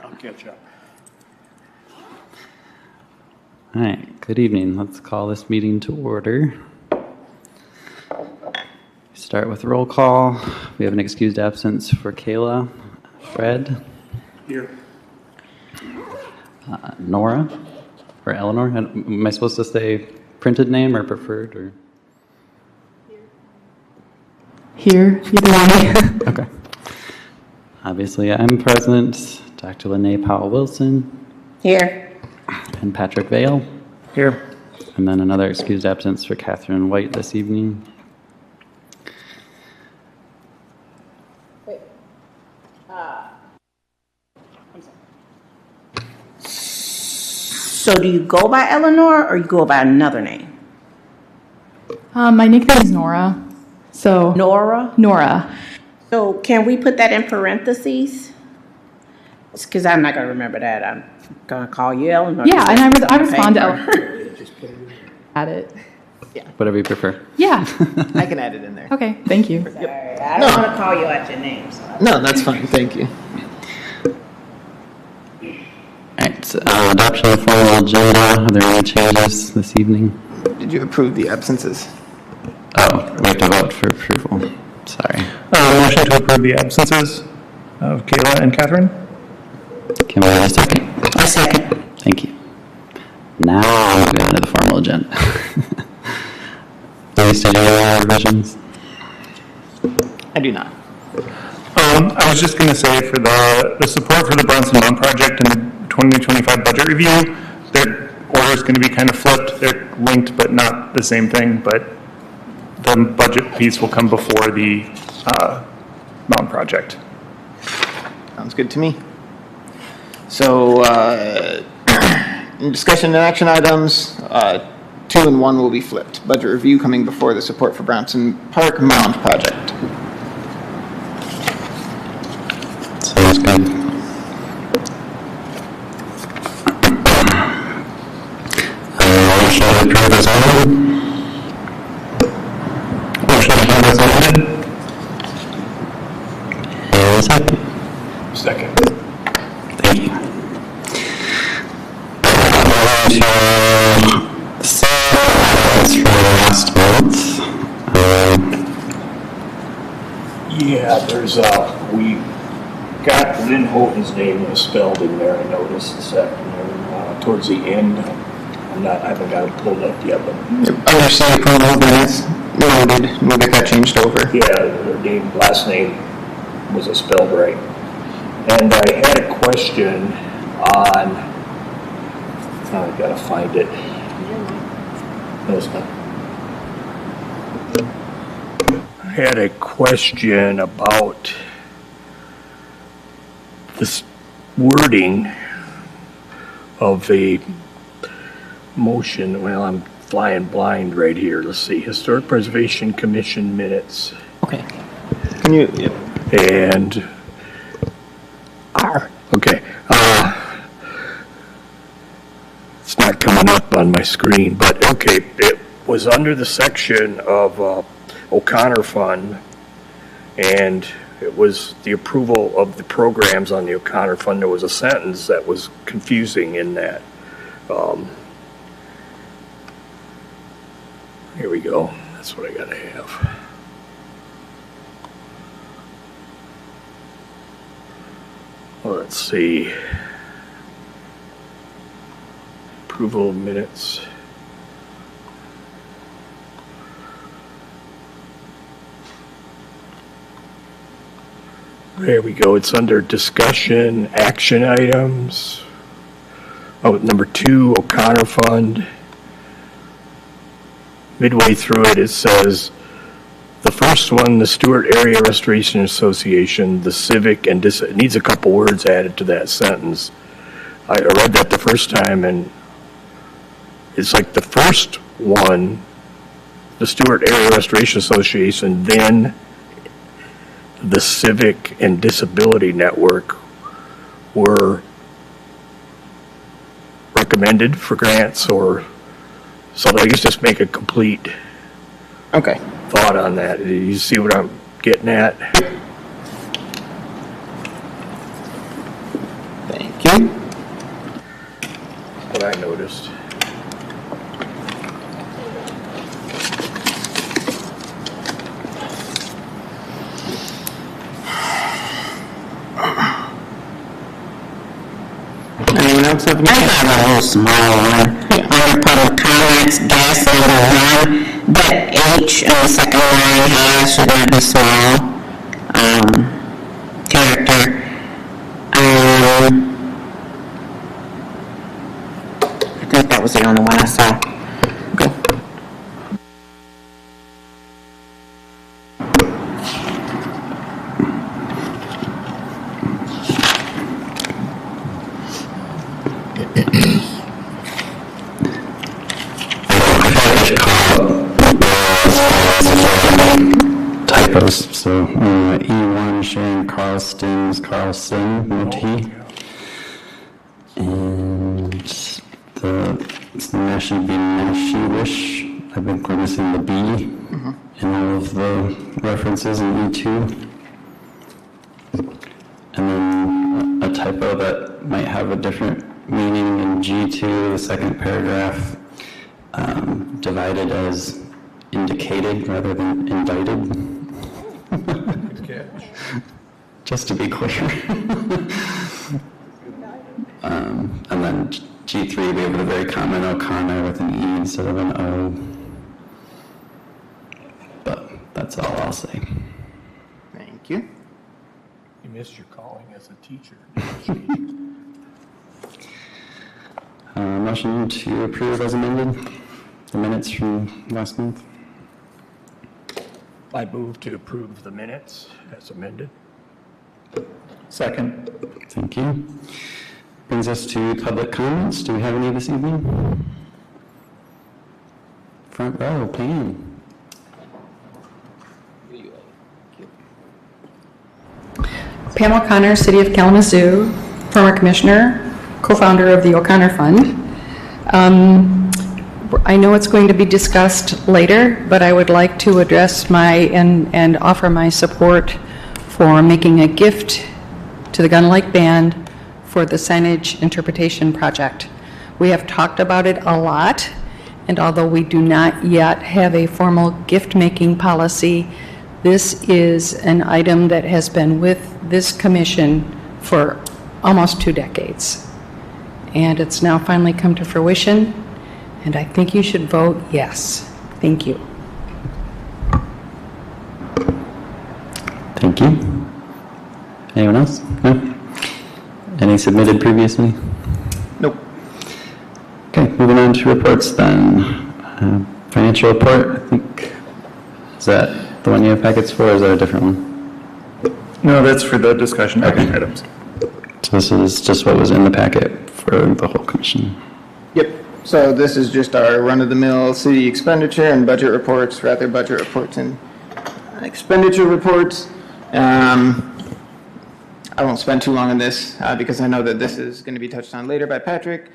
I'll catch up. All right, good evening. Let's call this meeting to order. Start with roll call. We have an excused absence for Kayla. Fred? Here. Nora? Or Eleanor? Am I supposed to say printed name or preferred? Or? Here, either way. Okay. Obviously, I'm present. Dr. Lene Powell-Wilson. Here. And Patrick Vale. Here. And then another excused absence for Catherine White this evening. So do you go by Eleanor or you go by another name? My nickname is Nora. So Nora? Nora. So can we put that in parentheses? Because I'm not going to remember that. I'm going to call you Eleanor. Yeah, and I It's respond to on Eleanor. paper. Add it. Whatever you prefer. Yeah. I can add it in there. Okay. Thank you. Sorry, I don't want to call you out your name. So. No, that's fine. Thank you. All right, so, adoption of formal agenda. Are there any changes this evening? Did you approve the absences? Oh, we have to vote for approval. Sorry. Motion to approve the absences of Kayla and Catherine. Can we have a second? A second. Thank you. Now we go into the formal agenda. Please, did you have revisions? I do not. I was just going to say for the support for the Bronson Mountain project and the 2025 budget review, their order is going to be kind of flipped. They're linked, but not the same thing. But the budget piece will come before the mountain project. Sounds good to me. So, in discussion and action items, 2 and 1 will be flipped. Budget review coming before the support for Brownson Park Mound project. Sounds good. Motion to approve as amended. Motion to approve as amended. And a second. Second. Thank you. That's for last month. Yeah, there's we got Lynn Houghton's name misspelled in there, I noticed this afternoon, towards the end. I haven't got it pulled up yet, but Understand approval of minutes. Noted. We'll get that changed over. yeah, her last name wasn't spelled right. And I had a question on, I gotta find it. No, it's not. I had a question about this wording of a motion. Well, I'm flying blind right here. Let's see. Historic Preservation Commission minutes. Okay. Can you? Yep. And okay. It's not coming up on my screen, but okay. It was under the section of O'Connor Fund, and it was the approval of the programs on the O'Connor Fund. There was a sentence that was confusing in that. Here we go. That's what I gotta have. Let's see. Approval of minutes. There we go. It's under discussion, action items. Oh, number 2, O'Connor Fund. Midway through it, it says, the first one, the Stewart Area Restoration Association, the civic, and it needs a couple words added to that sentence. I read that the first time, and it's like the first one, the Stewart Area Restoration Association, then the Civic and Disability Network were recommended for grants, or so I guess just make a complete Okay. thought on that. You see what I'm getting at? Thank you. What I noticed. Anyone else have any? I have a little small one. Under public comments, gas number 1, that H on the second line has should not be small. Character. I think that was the only one I saw. Okay. Typos, so E1 Sharon Carlson, no T. And it's not should be Mashiwish. I've been missing the B in all of the references in E2. And then a typo that might have a different meaning in G2, the second paragraph, divided as indicated rather than invited. Just to be clear. And then G3, we have a very common O'Connor with an E instead of an O. But that's all I'll say. Thank you. You missed your calling as a teacher. Motion to approve as amended, the minutes from last month. I move to approve the minutes as amended. Second. Thank you. Brings us to public comments. Do we have any this evening? Front row, Pam. Pam O'Connor, City of Kalamazoo, former commissioner, co-founder of the O'Connor Fund. I know it's going to be discussed later, but I would like to address and offer my support for making a gift to the Gun Lake Band for the signage interpretation project. We have talked about it a lot, and although we do not yet have a formal gift-making policy, this is an item that has been with this commission for almost 2 decades. And it's now finally come to fruition, and I think you should vote yes. Thank you. Thank you. Anyone else? No? Any submitted previously? Nope. Okay, moving on to reports then. Financial report, I think, is that the one you have packets for, or is that a different one? No, that's for the discussion items. So this is just what was in the packet for the whole commission. Yep. So this is just our run-of-the-mill city expenditure and budget reports, rather budget reports and expenditure reports. I won't spend too long on this because I know that this is going to be touched on later by Patrick.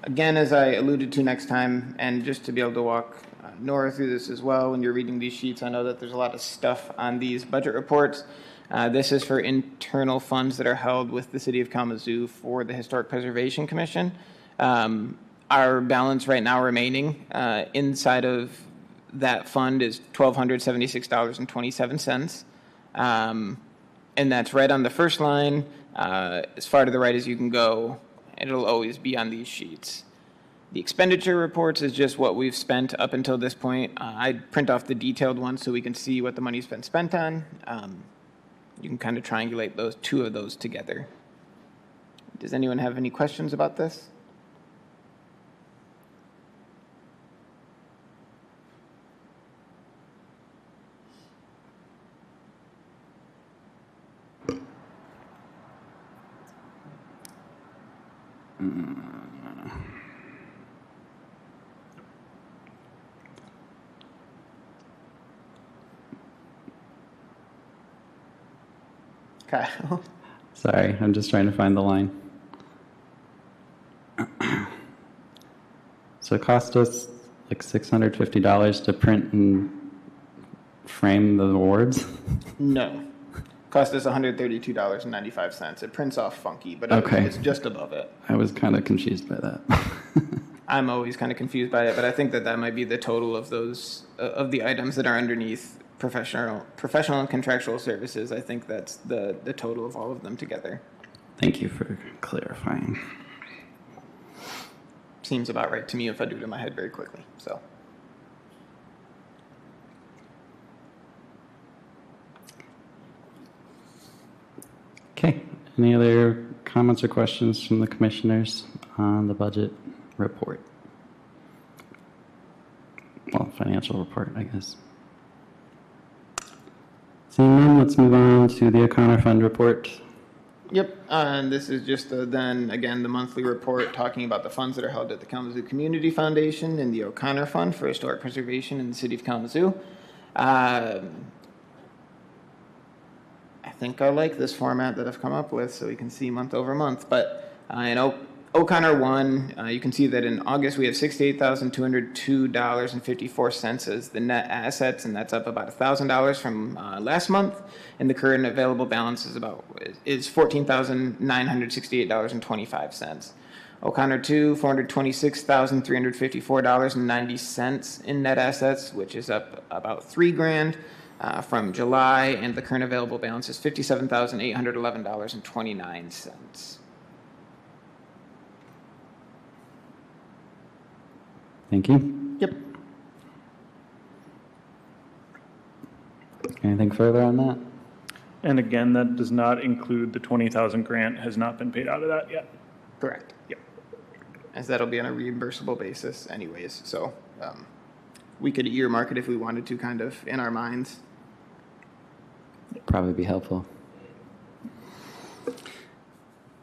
Again, as I alluded to next time, and just to be able to walk Nora through this as well, when you're reading these sheets, I know that there's a lot of stuff on these budget reports. This is for internal funds that are held with the City of Kalamazoo for the Historic Preservation Commission. Our balance right now remaining inside of that fund is $1,276.27. And that's right on the first line, as far to the right as you can go. It'll always be on these sheets. The expenditure reports is just what we've spent up until this point. I'd print off the detailed ones so we can see what the money's been spent on. You can kind of triangulate those two of those together. Does anyone have any questions about this? Kyle? Sorry, I'm just trying to find the line. So it cost us like $650 to print and frame the awards? No. Cost us $132.95. It prints off funky, but Okay. it's just above it. I was kind of confused by that. I'm always kind of confused by it, but I think that might be the total of those, of the items that are underneath professional and contractual services. I think that's the total of all of them together. Thank you for clarifying. Seems about right to me if I do it in my head very quickly, so. Okay, any other comments or questions from the commissioners on the budget report? Well, financial report, I guess. Seeing none, let's move on to the O'Connor Fund report. Yep, and this is just then, again, the monthly report talking about the funds that are held at the Kalamazoo Community Foundation and the O'Connor Fund for Historic Preservation in the city of Kalamazoo. I think I like this format that I've come up with so we can see month over month, but in O'Connor 1, you can see that in August we have $68,202.54 as the net assets, and that's up about $1,000 from last month. And the current available balance is $14,968.25. O'Connor 2, $426,354.90 in net assets, which is up about $3,000 from July, and the current available balance is $57,811.29. Thank you. Yep. Anything further on that? And again, that does not include the 20,000 grant has not been paid out of that yet. Correct. Yep. As that'll be on a reimbursable basis anyways, so we could earmark it if we wanted to, kind of, in our minds. Probably be helpful.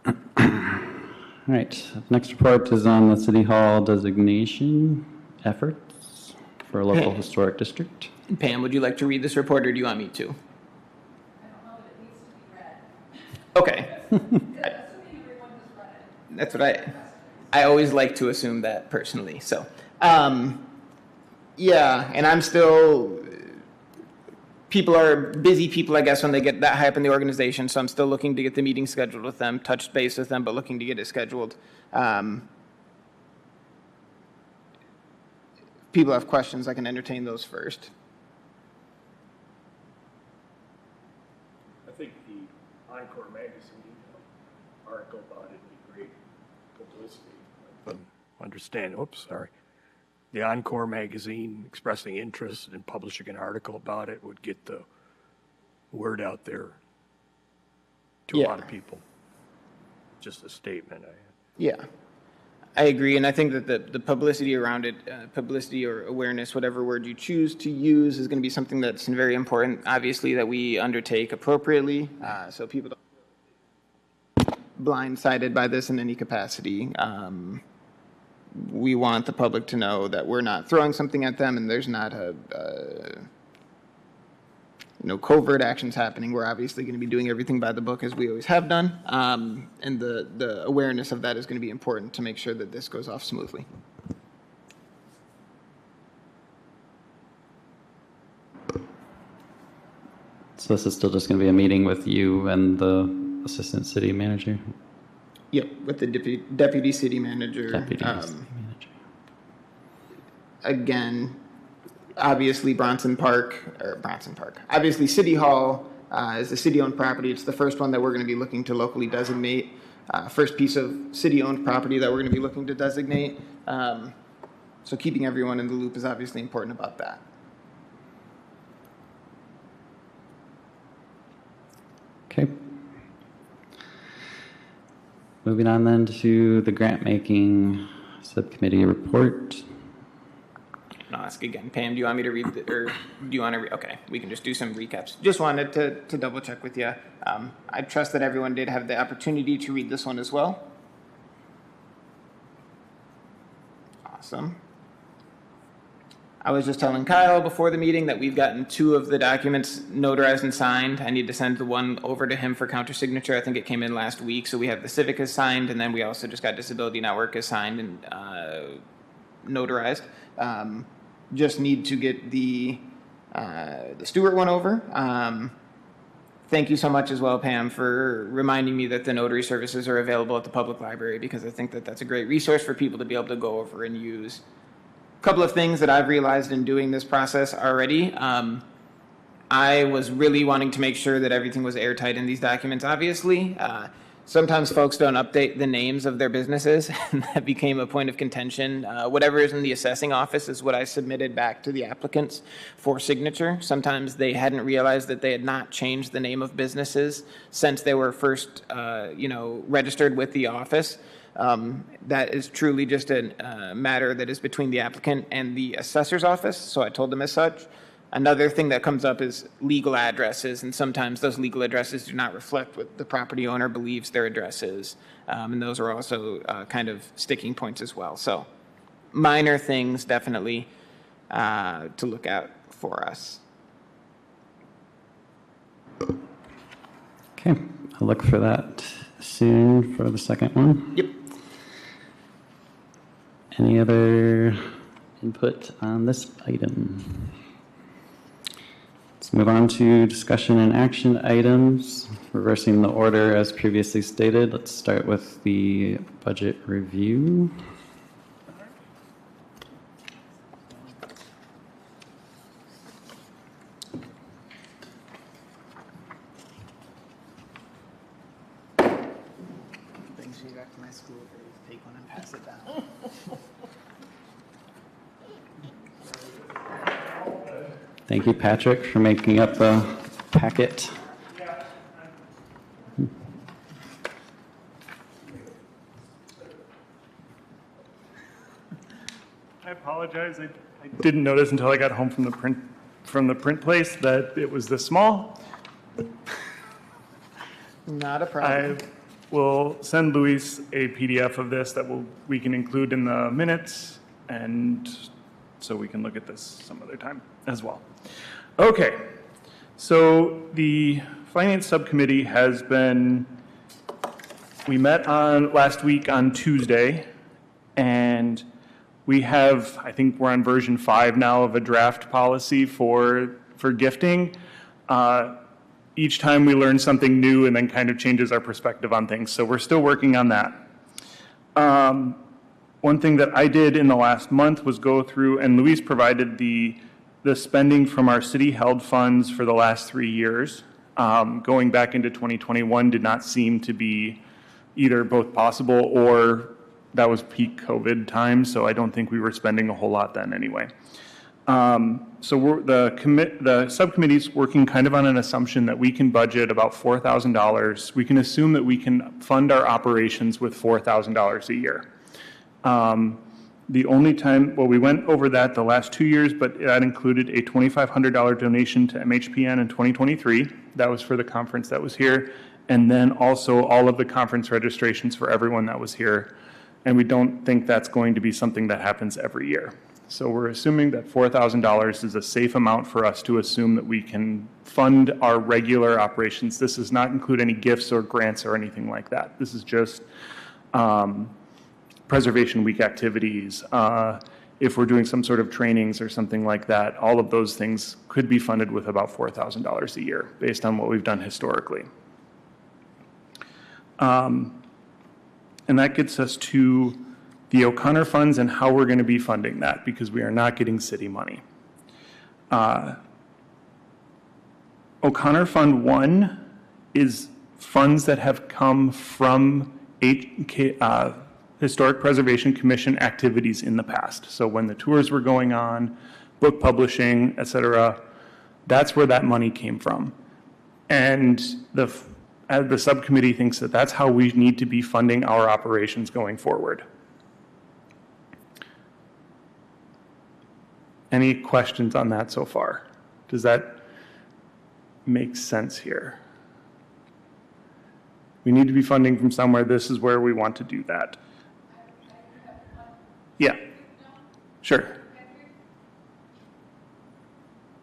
All right, next report is on the City Hall designation efforts for a local Okay. historic district. Pam, would you like to read this report, or do you want me to? I don't know, but it needs to be read. Okay. Assuming everyone has read it. That's what I always like to assume that personally, so. Yeah, and I'm still, people are busy people, I guess, when they get that high up in the organization, so I'm still looking to get the meeting scheduled with them, touched base with them, but looking to get it scheduled. People have questions, I can entertain those first. I think the Encore magazine article about it would be great publicity. The Encore magazine expressing interest in publishing an article about it would get the word out there to a lot of people. Just a statement. Yeah, I agree, and I think that the publicity around it, publicity or awareness, whatever word you choose to use, is going to be something that's very important, obviously, that we undertake appropriately, so people don't feel blindsided by this in any capacity. We want the public to know that we're not throwing something at them, and there's not no covert actions happening. We're obviously going to be doing everything by the book as we always have done, and the awareness of that is going to be important to make sure that this goes off smoothly. So this is still just going to be a meeting with you and the assistant city manager? Yep, with the deputy city manager. Deputy city manager. Again, obviously obviously City Hall is a city-owned property. It's the first one that we're going to be looking to locally designate. First piece of city-owned property that we're going to be looking to designate. So keeping everyone in the loop is obviously important about that. Okay. Moving on then to the grant-making subcommittee report. I'll ask again. Pam, do you want me to read, or do you want to okay, we can just do some recaps. Just wanted to double check with you. I trust that everyone did have the opportunity to read this one as well. Awesome. I was just telling Kyle before the meeting that we've gotten 2 of the documents notarized and signed. I need to send the one over to him for counter signature. I think it came in last week. So we have the Civic as signed, and then we also just got Disability Network as signed and notarized. Just need to get the Stewart one over. thank you so much as well, Pam, for reminding me that the notary services are available at the public library, because I think that that's a great resource for people to be able to go over and use. A couple of things that I've realized in doing this process already. I was really wanting to make sure that everything was airtight in these documents, obviously. Sometimes folks don't update the names of their businesses, and that became a point of contention. Whatever is in the assessing office is what I submitted back to the applicants for signature. Sometimes they hadn't realized that they had not changed the name of businesses since they were first, registered with the office. That is truly just a matter that is between the applicant and the assessor's office, so I told them as such. Another thing that comes up is legal addresses, and sometimes those legal addresses do not reflect what the property owner believes their address is. And those are also kind of sticking points as well. So minor things definitely to look out for us. Okay, I'll look for that soon for the second one. Yep. Any other input on this item? Let's move on to discussion and action items. Reversing the order as previously stated, let's start with the budget review. Brings me back to my school days. Take one and pass it down. Thank you, Patrick, for making up the packet. I apologize. I didn't notice until I got home from the print place that it was this small. Not a problem. I will send Luis a PDF of this that we can include in the minutes, and so we can look at this some other time as well. Okay, so the Finance Subcommittee we met last week on Tuesday, and we have, I think we're on version 5 now of a draft policy for gifting. Each time we learn something new and then kind of changes our perspective on things. So we're still working on that. One thing that I did in the last month was go through, and Luis provided the spending from our city-held funds for the last 3 years. Going back into 2021 did not seem to be either both possible or that was peak COVID time, so I don't think we were spending a whole lot then anyway. So the subcommittee's working kind of on an assumption that we can budget about $4,000. We can assume that we can fund our operations with $4,000 a year. The only time, we went over that the last 2 years, but that included a $2,500 donation to MHPN in 2023. That was for the conference that was here. And then also all of the conference registrations for everyone that was here. And we don't think that's going to be something that happens every year. So we're assuming that $4,000 is a safe amount for us to assume that we can fund our regular operations. This does not include any gifts or grants or anything like that. This is just Preservation Week activities. If we're doing some sort of trainings or something like that, all of those things could be funded with about $4,000 a year based on what we've done historically. And that gets us to the O'Connor funds and how we're going to be funding that, because we are not getting city money. O'Connor Fund 1 is funds that have come from Historic Preservation Commission activities in the past. So when the tours were going on, book publishing, et cetera, that's where that money came from. And the subcommittee thinks that that's how we need to be funding our operations going forward. Any questions on that so far? Does that make sense here? We need to be funding from somewhere. This is where we want to do that. Yeah, sure.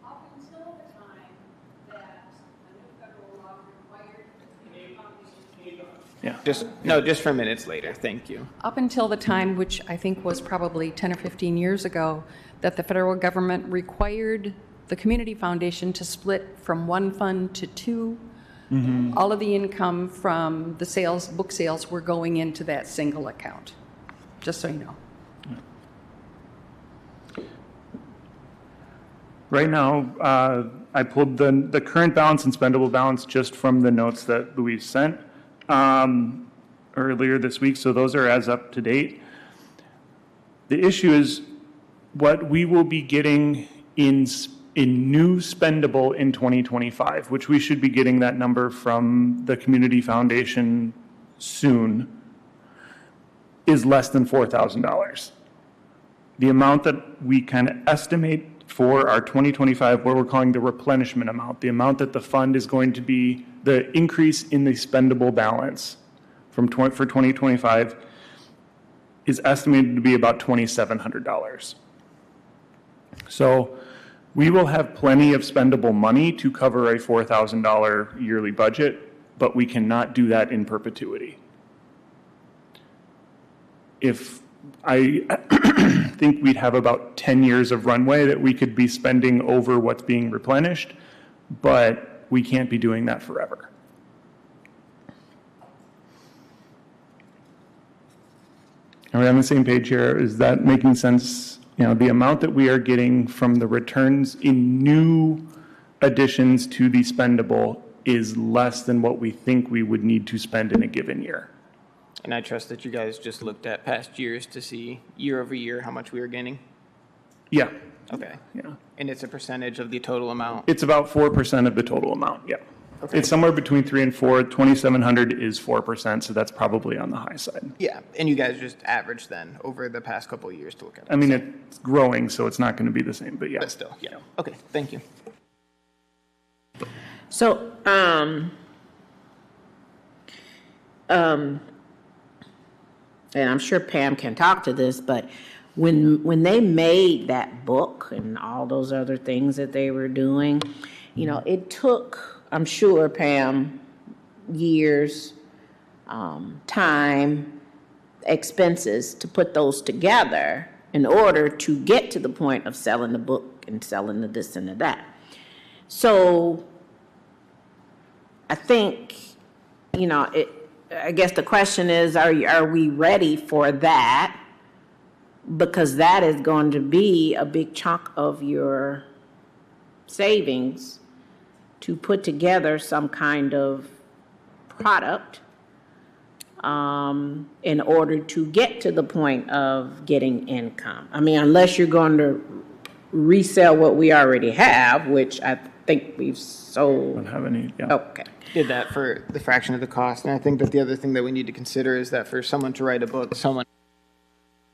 Up until the time that the new federal law required the community foundation. Yeah. Just for minutes later, thank you. Up until the time, which I think was probably 10 or 15 years ago, that the federal government required the community foundation to split from one fund to two All of the income from the sales, book sales, were going into that single account, just so you know. Right now, I pulled the current balance and spendable balance just from the notes that Louise sent earlier this week, so those are as up to date. The issue is what we will be getting in new spendable in 2025, which we should be getting that number from the Community Foundation soon, is less than $4,000. The amount that we kind of estimate for our 2025, what we're calling the replenishment amount, the amount that the fund is going to be, the increase in the spendable balance for 2025 is estimated to be about $2,700. So we will have plenty of spendable money to cover a $4,000 yearly budget, but we cannot do that in perpetuity. If I think we'd have about 10 years of runway that we could be spending over what's being replenished, but we can't be doing that forever. Are we on the same page here? Is that making sense? You know, the amount that we are getting from the returns in new additions to the spendable is less than what we think we would need to spend in a given year. And I trust that you guys just looked at past years to see year over year how much we were gaining? Yeah. Okay. Yeah. And it's a percentage of the total amount? It's about 4% of the total amount, yeah. Okay. It's somewhere between 3 and 4. 2,700 is 4%, so that's probably on the high side. Yeah, and you guys just averaged then over the past couple of years to look at it? I mean, it's growing, so it's not going to be the same, but yeah. But still, yeah. Okay, thank you. So, and I'm sure Pam can talk to this, but when they made that book and all those other things that they were doing, you know, it took, I'm sure, Pam, years, time, expenses to put those together in order to get to the point of selling the book and selling the this and the that. So I think, you know, I guess the question is, are we ready for that? Because that is going to be a big chunk of your savings to put together some kind of product in order to get to the point of getting income. I mean, unless you're going to resell what we already have, which I think we've sold. Don't have any, yeah. Okay. Did that for the fraction of the cost, and I think that the other thing that we need to consider is that for someone to write a book, someone.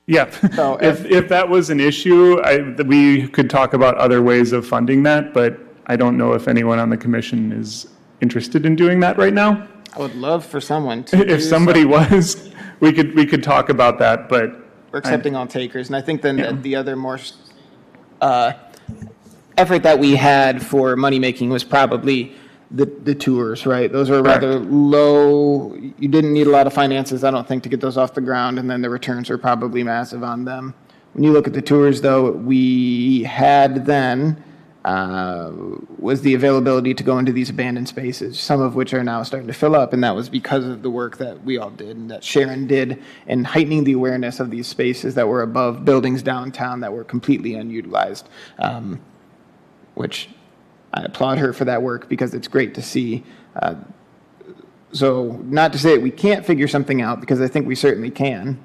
Yeah, So if that was an issue, we could talk about other ways of funding that, but I don't know if anyone on the commission is interested in doing that right now. I would love for someone to. If somebody was, we could talk about that, but. We're accepting all takers, and I think then that the other more effort that we had for money-making was probably the tours, right? Those are rather low, you didn't need a lot of finances, I don't think, to get those off the ground, and then the returns are probably massive on them. When you look at the tours, though, we had then was the availability to go into these abandoned spaces, some of which are now starting to fill up, and that was because of the work that we all did and that Sharon did in heightening the awareness of these spaces that were above buildings downtown that were completely unutilized, which I applaud her for that work because it's great to see. So not to say that we can't figure something out, because I think we certainly can.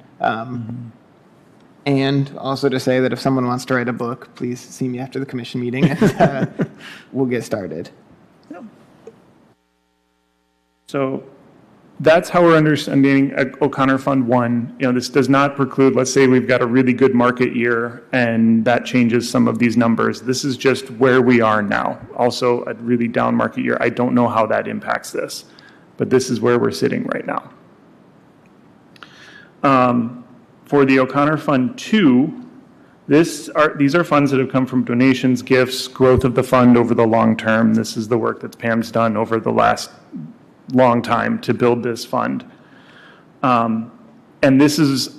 And also to say that if someone wants to write a book, please see me after the commission meeting and we'll get started. So that's how we're understanding O'Connor Fund 1. You know, this does not preclude, let's say we've got a really good market year and that changes some of these numbers. This is just where we are now. Also a really down market year. I don't know how that impacts this, but this is where we're sitting right now. For the O'Connor Fund 2, these are funds that have come from donations, gifts, growth of the fund over the long term. This is the work that Pam's done over the last long time to build this fund. And this is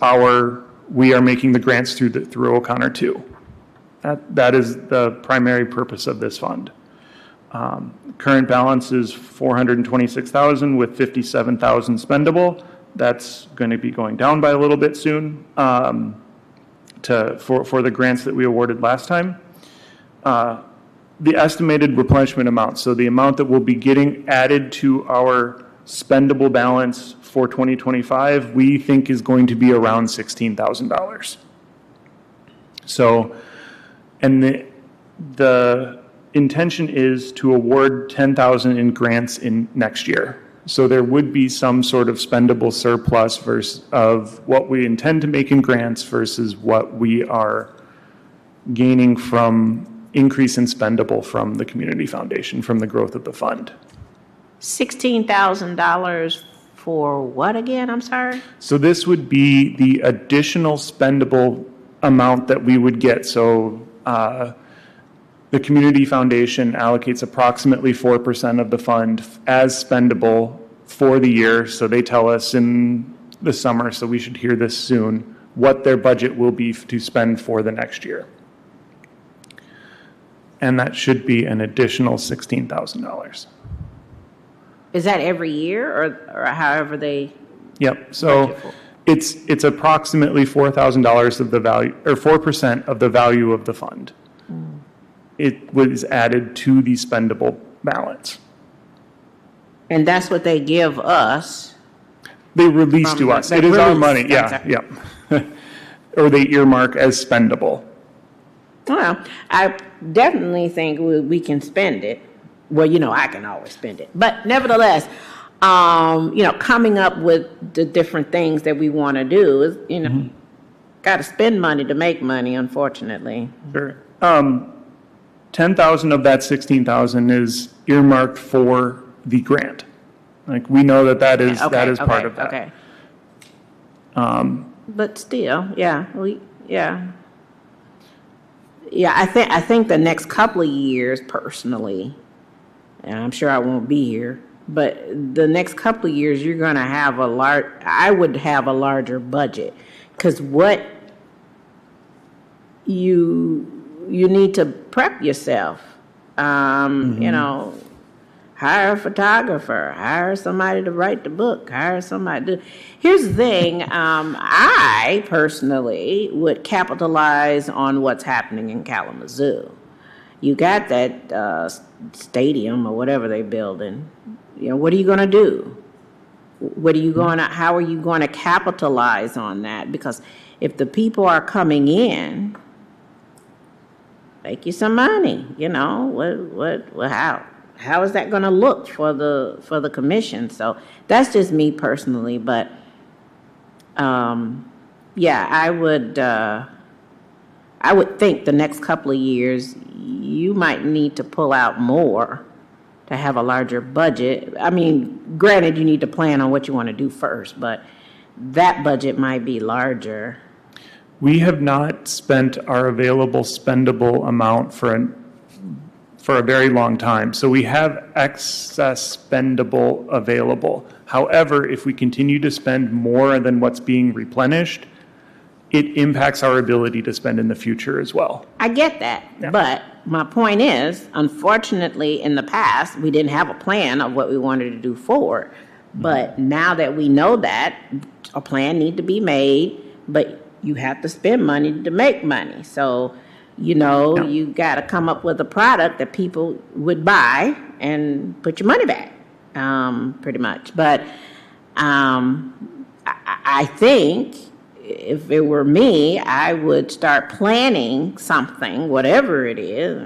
we are making the grants through O'Connor 2. That is the primary purpose of this fund. Current balance is 426,000 with 57,000 spendable. That's going to be going down by a little bit soon for the grants that we awarded last time. The estimated replenishment amount, so the amount that will be getting added to our spendable balance for 2025, we think is going to be around $16,000. So, and the intention is to award 10,000 in grants in next year. So there would be some sort of spendable surplus versus of what we intend to make in grants versus what we are gaining from increase in spendable from the community foundation, from the growth of the fund. $16,000 for what again? I'm sorry? So this would be the additional spendable amount that we would get. So the community foundation allocates approximately 4% of the fund as spendable for the year. So they tell us in the summer, so we should hear this soon, what their budget will be to spend for the next year. And that should be an additional $16,000. Is that every year or however they? Yep, so it's approximately $4,000 of the value, or 4% of the value of the fund. It was added to the spendable balance. And that's what they give us? They release to us. It is our money, yeah. Or they earmark as spendable. Well, I definitely think we can spend it. Well, I can always spend it. But nevertheless, coming up with the different things that we want to do is, got to spend money to make money, unfortunately. Sure. 10,000 of that 16,000 is earmarked for the grant. Like, we know that is part of that. Okay. But still, yeah. I think the next couple of years, personally, and I'm sure I won't be here, but the next couple of years, you're going to have I would have a larger budget, because what you need to prep yourself, hire a photographer, hire somebody to write the book, hire somebody to... Here's the thing, I personally would capitalize on what's happening in Kalamazoo. You got that stadium or whatever they're building. What are you going to do? How are you going to capitalize on that? Because if the people are coming in, make you some money, how is that going to look for the commission? So that's just me personally, but I would think the next couple of years you might need to pull out more to have a larger budget. I mean, granted, you need to plan on what you want to do first, but that budget might be larger. We have not spent our available spendable amount for a very long time. So we have excess spendable available. However, if we continue to spend more than what's being replenished, it impacts our ability to spend in the future as well. I get that. Yeah. But my point is, unfortunately, in the past, we didn't have a plan of what we wanted to do forward. But now that we know that, a plan needs to be made, but you have to spend money to make money. So, you got to come up with a product that people would buy and put your money back, pretty much. But I think if it were me, I would start planning something, whatever it is.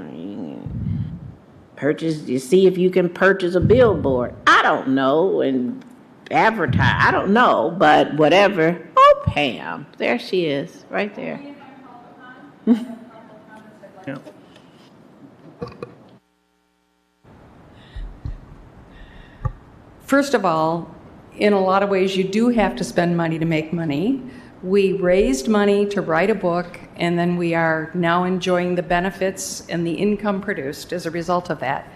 See if you can purchase a billboard. I don't know, and advertise. I don't know, but whatever. Oh, Pam, there she is, right there. Yeah. First of all, in a lot of ways, you do have to spend money to make money. We raised money to write a book, and then we are now enjoying the benefits and the income produced as a result of that.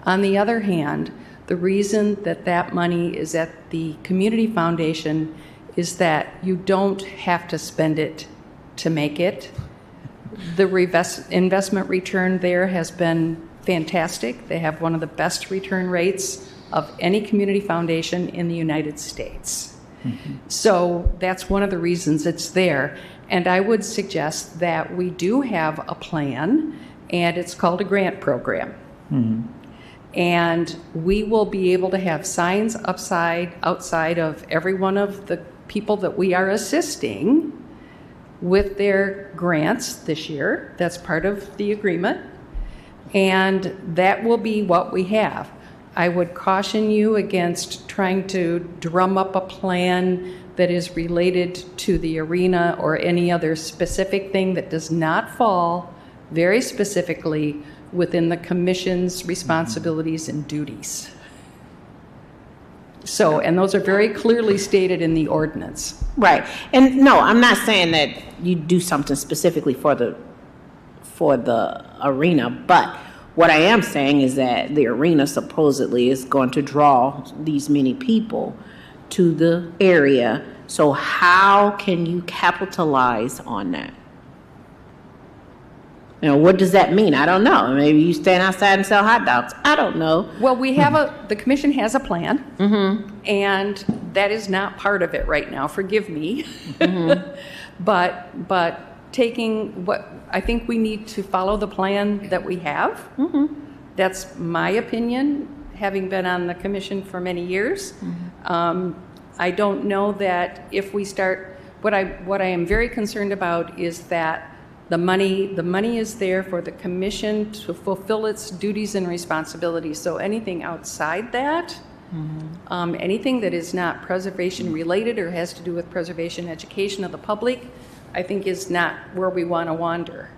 On the other hand, the reason that money is at the community foundation is that you don't have to spend it to make it. The investment return there has been fantastic. They have one of the best return rates of any community foundation in the United States. So that's one of the reasons it's there. And I would suggest that we do have a plan, and it's called a grant program. And we will be able to have signs outside of every one of the people that we are assisting with their grants this year. That's part of the agreement. And that will be what we have. I would caution you against trying to drum up a plan that is related to the arena or any other specific thing that does not fall very specifically within the commission's responsibilities and duties. So, and those are very clearly stated in the ordinance. Right. And no, I'm not saying that you do something specifically for the arena, but what I am saying is that the arena supposedly is going to draw these many people to the area. So how can you capitalize on that? You know, what does that mean? I don't know. Maybe you stand outside and sell hot dogs. I don't know. Well, we have the commission has a plan, and that is not part of it right now. Forgive me. But taking what, I think we need to follow the plan that we have. That's my opinion, having been on the commission for many years. I don't know that if we start, what I am very concerned about is that the money is there for the commission to fulfill its duties and responsibilities. So anything outside that, anything that is not preservation related or has to do with preservation education of the public, I think is not where we want to wander.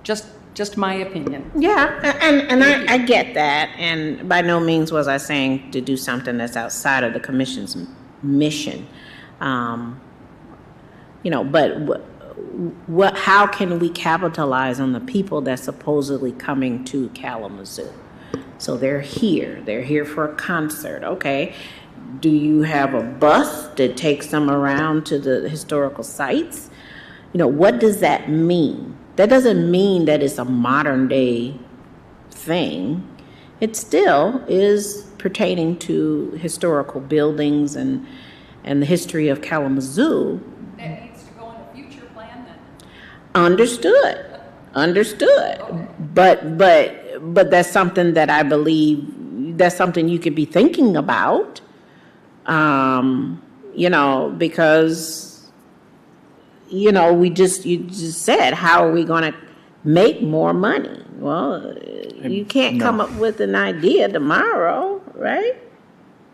Just my opinion. Yeah, and I get that. And by no means was I saying to do something that's outside of the commission's mission. You know, but how can we capitalize on the people that's supposedly coming to Kalamazoo? So they're here for a concert. Okay, do you have a bus that takes them around to the historical sites? You know, what does that mean? That doesn't mean that it's a modern day thing. It still is pertaining to historical buildings and the history of Kalamazoo. That needs to go in a future plan then. Understood. Okay. But that's something that I believe, that's something you could be thinking about, you know, because, you know, you just said, how are we going to make more money? Well, you can't come up with an idea tomorrow, right?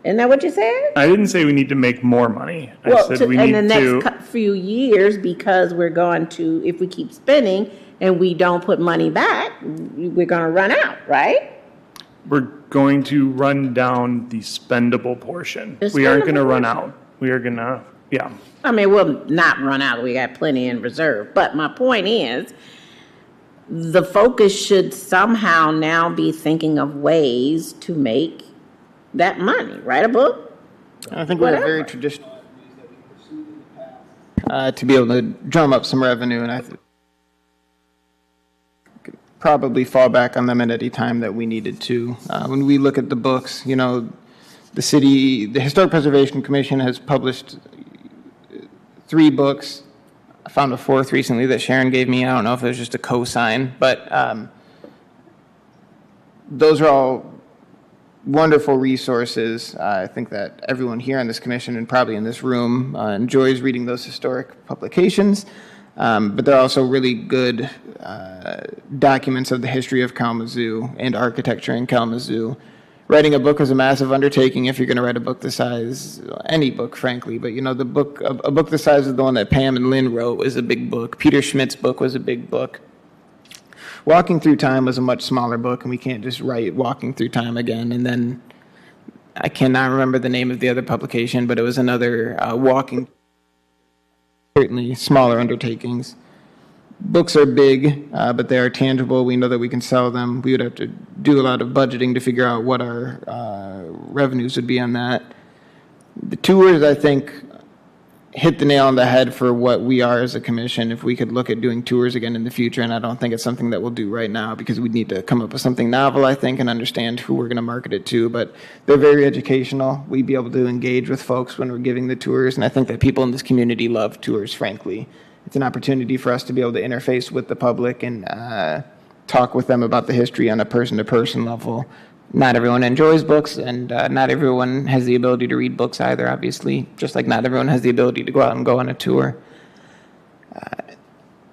Isn't that what you said? I didn't say we need to make more money. I said we need to. In the next few years, because we're going to, if we keep spending and we don't put money back, we're going to run out, right? We're going to run down the spendable portion. We aren't going to run out. We are going to, yeah. I mean, we'll not run out. We got plenty in reserve. But my point is, the focus should somehow now be thinking of ways to make that money. Write a book. I think we're very traditional to be able to drum up some revenue, and I could probably fall back on them at any time that we needed to. When we look at the books, you know, the Historic Preservation Commission has published 3 books. I found a 4th recently that Sharon gave me. I don't know if it was just a cosign, but those are all wonderful resources. I think that everyone here on this commission and probably in this room enjoys reading those historic publications, but they're also really good documents of the history of Kalamazoo and architecture in Kalamazoo. Writing a book is a massive undertaking if you're going to write a book this size, any book, frankly, but you know, a book the size of the one that Pam and Lynn wrote is a big book. Peter Schmidt's book was a big book. Walking Through Time was a much smaller book, and we can't just write Walking Through Time again. And then I cannot remember the name of the other publication, but it was another certainly smaller undertakings. Books are big, but they are tangible. We know that we can sell them. We would have to do a lot of budgeting to figure out what our revenues would be on that. The tours, I think, hit the nail on the head for what we are as a commission if we could look at doing tours again in the future, and I don't think it's something that we'll do right now because we need to come up with something novel, I think, and understand who we're going to market it to, but they're very educational. We'd be able to engage with folks when we're giving the tours, and I think that people in this community love tours, frankly. It's an opportunity for us to be able to interface with the public and talk with them about the history on a person-to-person level. Not everyone enjoys books, and not everyone has the ability to read books either, obviously, just like not everyone has the ability to go out and go on a tour.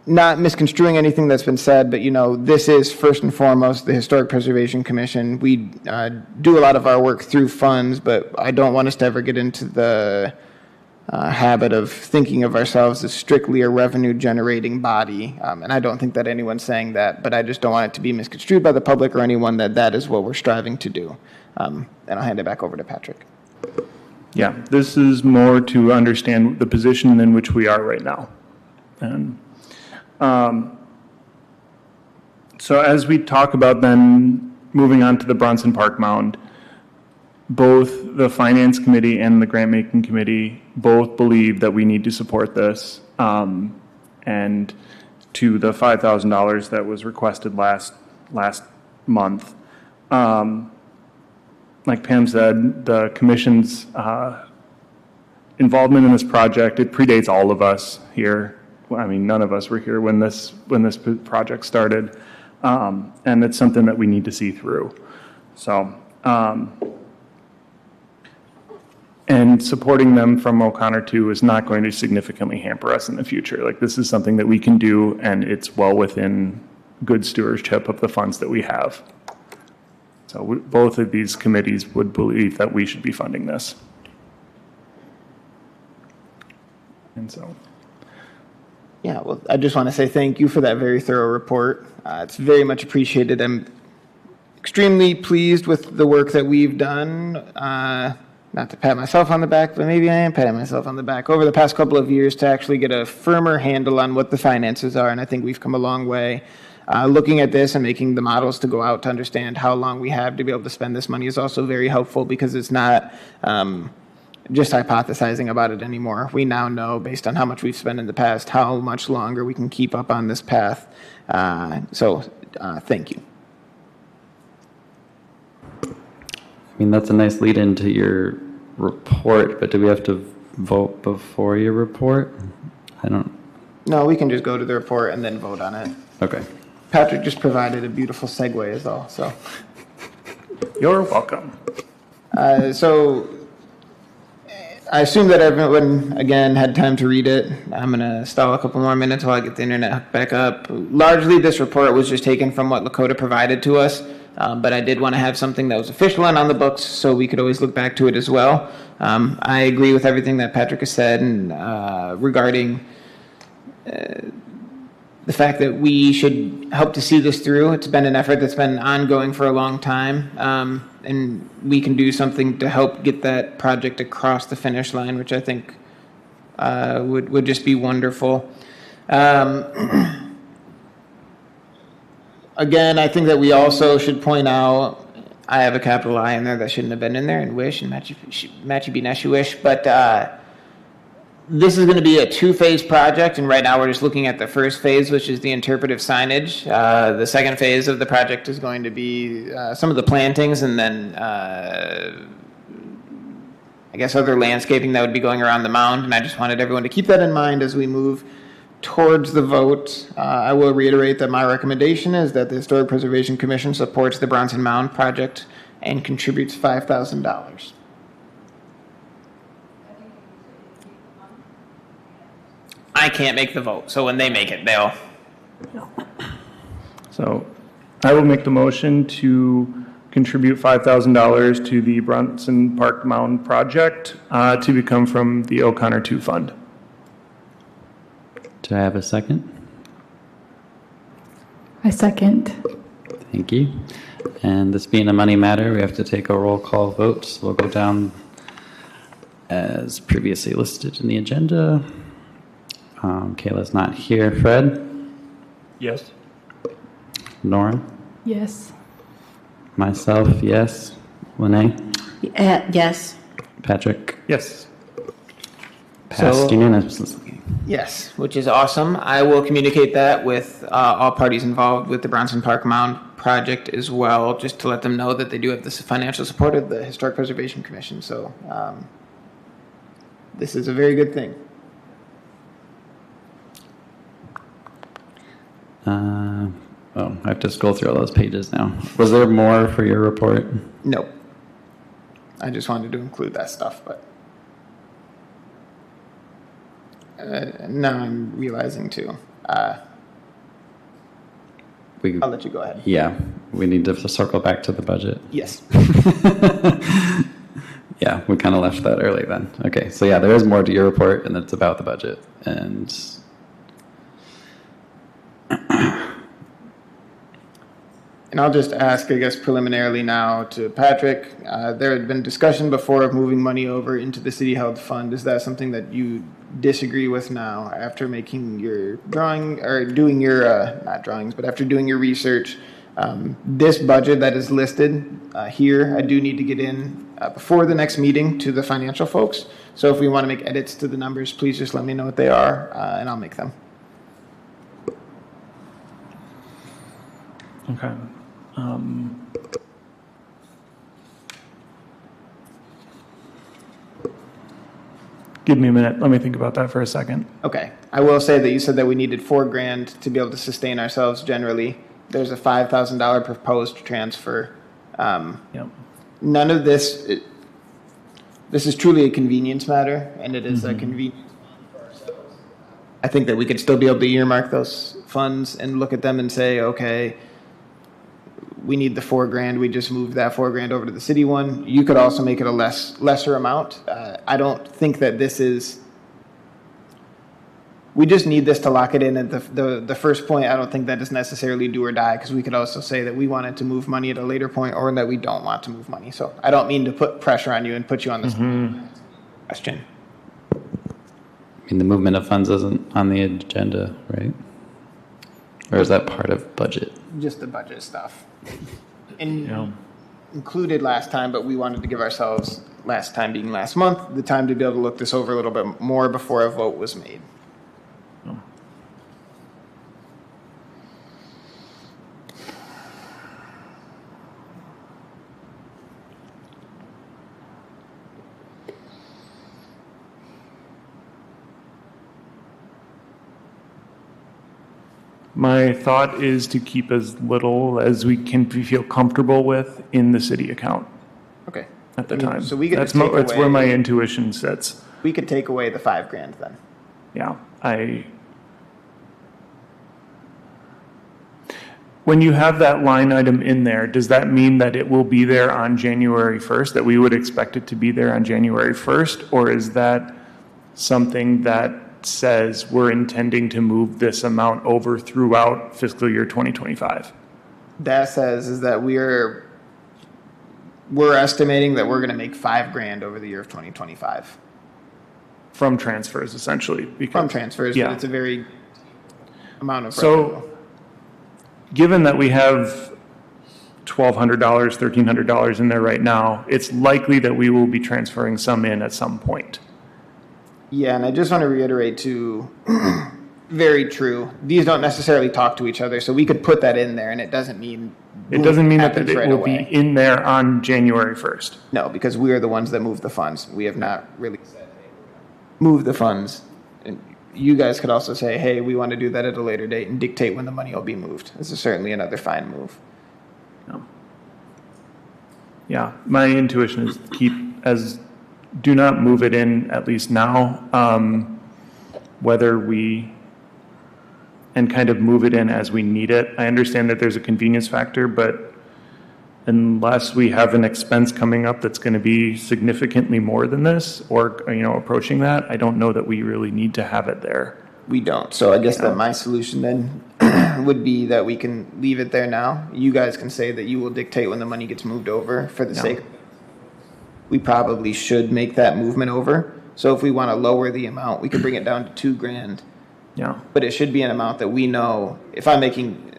Not misconstruing anything that's been said, but, this is first and foremost the Historic Preservation Commission. We do a lot of our work through funds, but I don't want us to ever get into the habit of thinking of ourselves as strictly a revenue-generating body, and I don't think that anyone's saying that, but I just don't want it to be misconstrued by the public or anyone that is what we're striving to do. And I'll hand it back over to Patrick. Yeah, this is more to understand the position in which we are right now. And so as we talk about then moving on to the Bronson Park Mound, both the Finance Committee and the Grant Making Committee both believe that we need to support this. And to the $5,000 that was requested last month, like Pam said, the Commission's involvement in this project, it predates all of us here. I mean, none of us were here when this project started, and it's something that we need to see through. So. And supporting them from O'Connor 2 is not going to significantly hamper us in the future. Like, this is something that we can do, and it's well within good stewardship of the funds that we have. So both of these committees would believe that we should be funding this. And so. Yeah, well, I just want to say thank you for that very thorough report. It's very much appreciated. I'm extremely pleased with the work that we've done. Not to pat myself on the back, but maybe I am patting myself on the back, over the past couple of years to actually get a firmer handle on what the finances are, and I think we've come a long way. Looking at this and making the models to go out to understand how long we have to be able to spend this money is also very helpful because it's not just hypothesizing about it anymore. We now know, based on how much we've spent in the past, how much longer we can keep up on this path. So thank you. I mean, that's a nice lead into your report, but do we have to vote before your report? I don't. No, we can just go to the report and then vote on it. Okay. Patrick just provided a beautiful segue is all, so. You're welcome. So I assume that everyone, again, had time to read it. I'm going to stall a couple more minutes while I get the internet hooked back up. Largely, this report was just taken from what Lakota provided to us. But I did want to have something that was official and on the books so we could always look back to it as well. I agree with everything that Patrick has said and regarding the fact that we should help to see this through. It's been an effort that's been ongoing for a long time, and we can do something to help get that project across the finish line, which I think would just be wonderful. Again, I think that we also should point out, I have a capital I in there that shouldn't have been in there, and wish, and matchy be neshy wish, but this is going to be a two-phase project, and right now we're just looking at the first phase, which is the interpretive signage. The second phase of the project is going to be some of the plantings, and then I guess other landscaping that would be going around the mound, and I just wanted everyone to keep that in mind as we move towards the vote. I will reiterate that my recommendation is that the Historic Preservation Commission supports the Bronson Mound project and contributes $5,000. I can't make the vote, so when they make it, they'll. So I will make the motion to contribute $5,000 to the Bronson Park Mound project to become from the O'Connor 2 fund. Do I have a second? I second. Thank you. And this being a money matter, we have to take a roll call vote. So we'll go down as previously listed in the agenda. Kayla's not here. Fred? Yes. Nora? Yes. Myself, yes. Lene? Yes. Patrick? Yes. Passed So- unanimously. Yes, which is awesome. I will communicate that with all parties involved with the Bronson Park Mound project as well, just to let them know that they do have the financial support of the Historic Preservation Commission. So this is a very good thing. Oh, I have to scroll through all those pages now. Was there more for your report? Nope. I just wanted to include that stuff, but now I'm realizing too. We, I'll let you go ahead. yeah, we need to circle back to the budget. Yes. Yeah, we kind of left that early then. Okay, so yeah, there is more to your report, and it's about the budget. And And I'll just ask, I guess preliminarily now to Patrick, there had been discussion before of moving money over into the city held fund. Is that something that you disagree with now after making your drawing, or doing your, not drawings, but after doing your research? This budget that is listed here, I do need to get in before the next meeting to the financial folks. So if we want to make edits to the numbers, please just let me know what they are, and I'll make them. Okay. Give me a minute. Let me think about that for a second. Okay. I will say that you said that we needed $4,000 to be able to sustain ourselves generally. There's a $5,000 proposed transfer. Yep. None of this, this is truly a convenience matter, and it is a convenience fund for ourselves. I think that we could still be able to earmark those funds and look at them and say, okay, we need the $4,000. We just moved that $4,000 over to the city one. You could also make it a lesser amount. I don't think that this is. We just need this to lock it in at the first point. I don't think that is necessarily do or die, because we could also say that we wanted to move money at a later point, or that we don't want to move money. So I don't mean to put pressure on you and put you on this question. I mean, the movement of funds isn't on the agenda, right? Or is that part of budget? Just the budget stuff. And Yeah. included last time, but we wanted to give ourselves, last time being last month, the time to be able to look this over a little bit more before a vote was made. My thought is to keep as little as we can feel comfortable with in the city account Okay. at the I mean, time. so we could That's just take that's where my away- intuition sits. We could take away the $5,000 then. Yeah, when you have that line item in there, does that mean that it will be there on January 1st, that we would expect it to be there on January 1st? Or is that something that says we're intending to move this amount over throughout fiscal year 2025? That says is that we're estimating that we're going to make $5,000 over the year of 2025 From transfers, essentially. from transfers, Yeah. but it's a very amount of So, revenue. given that we have $1,200, $1,300 in there right now, it's likely that we will be transferring some in at some point. Yeah, and I just want to reiterate too, very true. These don't necessarily talk to each other, so we could put that in there, and it doesn't mean. It doesn't mean that happens it right will away. be in there on January 1st. No, because we are the ones that move the funds. We have not really said, hey, move the funds. And you guys could also say, hey, we want to do that at a later date and dictate when the money will be moved. This is certainly another fine move. Yeah, my intuition is do not move it in, at least now, and kind of move it in as we need it. I understand that there's a convenience factor, but unless we have an expense coming up that's going to be significantly more than this, or, approaching that, I don't know that we really need to have it there. We don't. So I guess that my solution then would be that we can leave it there now. You guys can say that you will dictate when the money gets moved over for the sake. We probably should make that movement over. So if we want to lower the amount, we could bring it down to $2,000. Yeah. But it should be an amount that we know. If I'm making,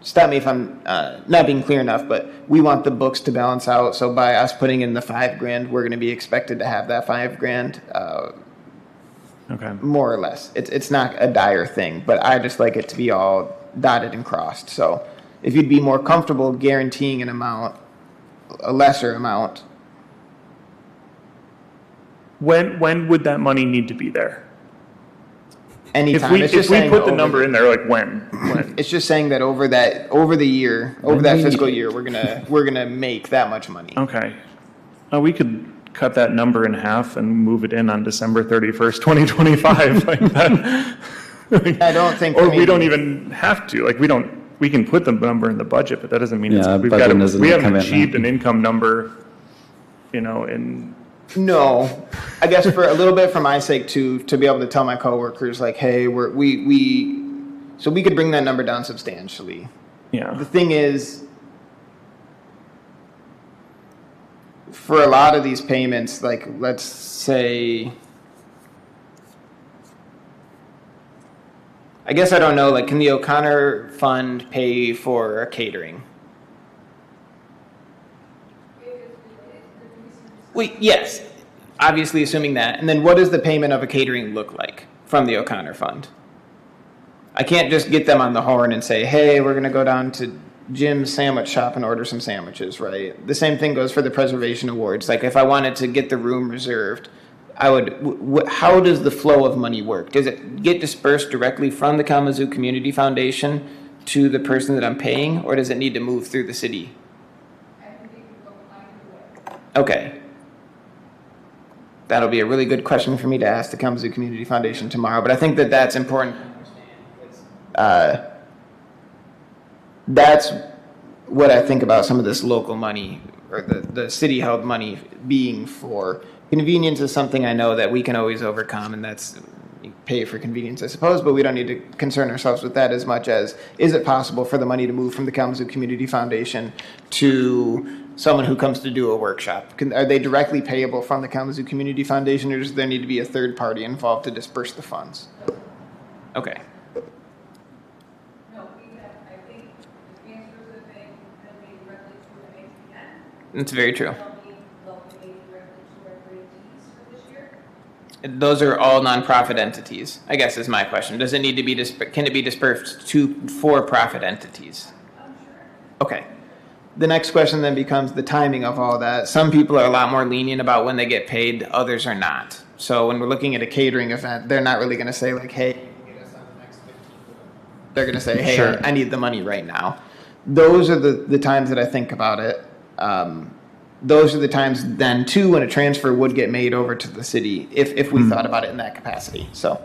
stop me if I'm not being clear enough, but we want the books to balance out. So by us putting in the $5,000, we're going to be expected to have that $5,000 Okay. more or less. It's not a dire thing, but I just like it to be all dotted and crossed. So if you'd be more comfortable guaranteeing an amount, a lesser amount, When would that money need to be there? anytime. It's If just we saying put the over number in there, like when? It's just saying that over that fiscal year, we're gonna make that much money. Okay. We could cut that number in half and move it in on December 31st, 2025, like that. I don't think. Or we don't even have to, like, we can put the number in the budget, but that doesn't mean Yeah, we budget doesn't haven't come in achieved now. an income number, in, No, I guess for a little bit for my sake too, to be able to tell my coworkers like, hey, so we could bring that number down substantially. yeah. The thing is, for a lot of these payments, like let's say, I guess I don't know, like can the O'Connor Fund pay for catering? Yes, obviously assuming that. And then what does the payment of a catering look like from the O'Connor Fund? I can't just get them on the horn and say, hey, we're going to go down to Jim's sandwich shop and order some sandwiches, right? The same thing goes for the preservation awards. Like if I wanted to get the room reserved, I would, how does the flow of money work? Does it get dispersed directly from the Kalamazoo Community Foundation to the person that I'm paying, or does it need to move through the city? Okay. That'll be a really good question for me to ask the Kalamazoo Community Foundation tomorrow, but I think that that's important to understand. That's what I think about some of this local money, or the city-held money being for. Convenience is something I know that we can always overcome, and that's pay for convenience, I suppose, but we don't need to concern ourselves with that as much as, is it possible for the money to move from the Kalamazoo Community Foundation to someone who comes to do a workshop? Are they directly payable from the Kalamazoo Community Foundation, or does there need to be a third party involved to disperse the funds? Okay. No, we have, I think, the transfers have been made directly to an ATM. That's very true. They'll be made directly to our grantees for this year. Those are all nonprofit entities, I guess is my question. Does it need to be, can it be dispersed to for-profit entities? Okay. The next question then becomes the timing of all that. Some people are a lot more lenient about when they get paid, others are not. So when we're looking at a catering event, they're not really going to say like, hey, get us on the next 15. They're going to say, hey, Sure. I need the money right now. Those are the times that I think about it. Those are the times then too when a transfer would get made over to the city if we thought about it in that capacity. So